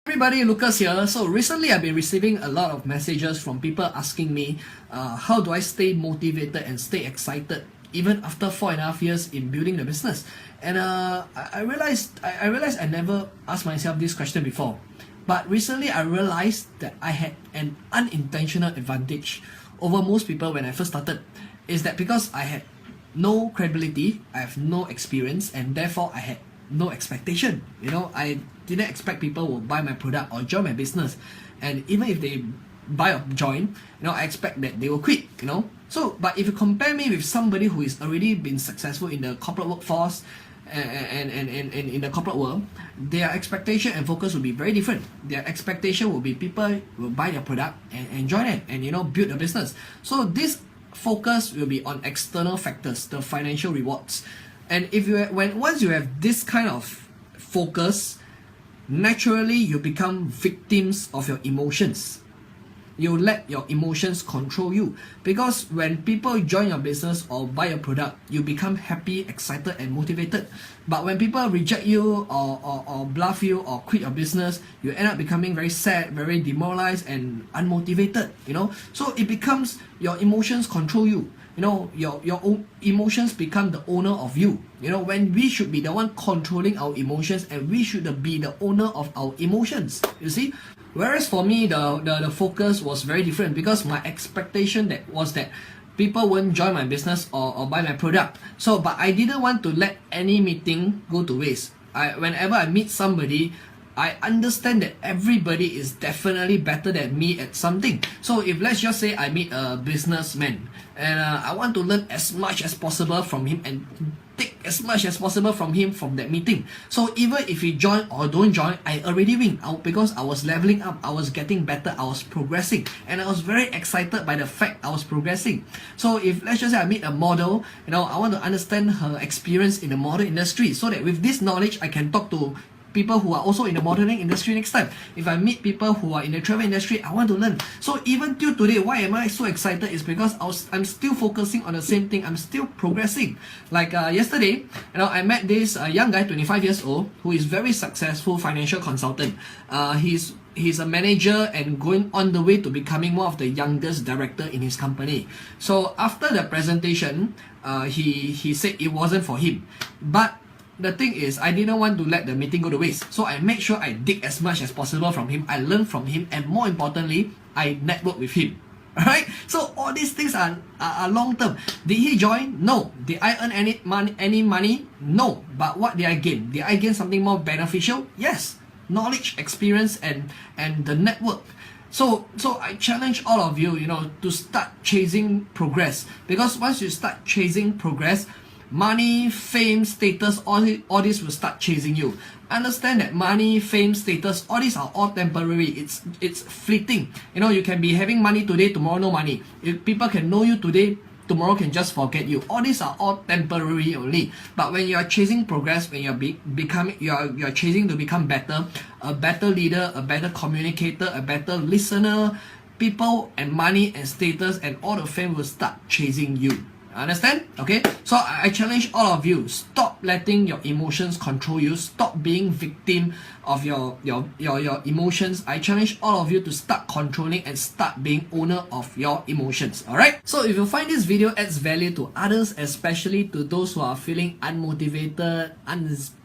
Everybody, Lucas here. So recently I've been receiving a lot of messages from people asking me how do I stay motivated and stay excited even after 4.5 years in building the business. And I realized I never asked myself this question before. But recently I realized that I had an unintentional advantage over most people when I first started. Is that because I had no credibility, I have no experience, and therefore I had no expectation. I didn't expect people will buy my product or join my business, and even if they buy or join, I expect that they will quit. So but if you compare me with somebody who is already been successful in the corporate workforce and in the corporate world, their expectation and focus will be very different. Their expectation will be people will buy their product and join it and build a business. So this focus will be on external factors, the financial rewards. And once you have this kind of focus, naturally you become victims of your emotions. You let your emotions control you, because when people join your business or buy a product, you become happy, excited, and motivated. But when people reject you or bluff you or quit your business, you end up becoming very sad, very demoralized, and unmotivated. So it becomes your emotions control you. Your own emotions become the owner of you. When we should be the one controlling our emotions, and we should be the owner of our emotions. You see, whereas for me the focus was very different, because my expectation was that people won't join my business or buy my product. But I didn't want to let any meeting go to waste. Whenever I meet somebody, I understand that everybody is definitely better than me at something. So if let's just say I meet a businessman and I want to learn as much as possible from him and take as much as possible from him from that meeting. So even if he join or don't join, I already win because I was leveling up, I was getting better, I was progressing, and I was very excited by the fact I was progressing. So if let's just say I meet a model, I want to understand her experience in the model industry, so that with this knowledge I can talk to people who are also in the modeling industry next time. If I meet people who are in the travel industry, I want to learn. So even till today, why am I so excited is because I'm still focusing on the same thing. I'm still progressing. Like yesterday, I met this young guy, 25 years old, who is very successful financial consultant. He's a manager and going on the way to becoming one of the youngest director in his company. So after the presentation, he said it wasn't for him. But the thing is, I didn't want to let the meeting go to waste. So I made sure I dig as much as possible from him. I learned from him, and more importantly, I network with him. Alright? So all these things are long term. Did he join? No. Did I earn any money? No. But what did I gain? Did I gain something more beneficial? Yes. Knowledge, experience, and the network. So I challenge all of you, to start chasing progress. Because once you start chasing progress, money, fame, status, all this will start chasing you. Understand that money, fame, status, all these are all temporary. It's fleeting. You can be having money today, tomorrow no money. If people can know you today, tomorrow can just forget you. All these are all temporary only. But when you are chasing progress, when you're chasing to become better, a better leader, a better communicator, a better listener, people and money and status and all the fame will start chasing you. Understand? Okay, so I challenge all of you, stop letting your emotions control you. Stop being victim of your emotions. I challenge all of you to start controlling and start being owner of your emotions. Alright, so if you find this video adds value to others, especially to those who are feeling unmotivated,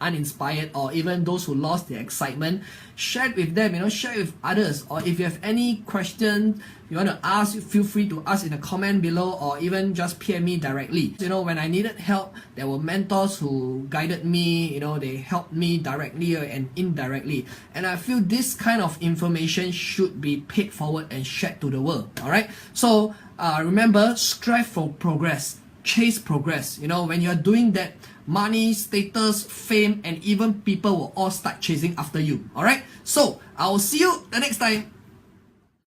uninspired, or even those who lost their excitement, share it with them, share it with others. Or if you have any question you want to ask, feel free to ask in the comment below, or even just PM me directly. When I needed help, there were mentors who guided me, they helped me directly and indirectly. And I feel this kind of information should be paid forward and shared to the world. Alright? So remember, strive for progress. Chase progress. When you're doing that, money, status, fame, and even people will all start chasing after you. Alright? So I will see you the next time.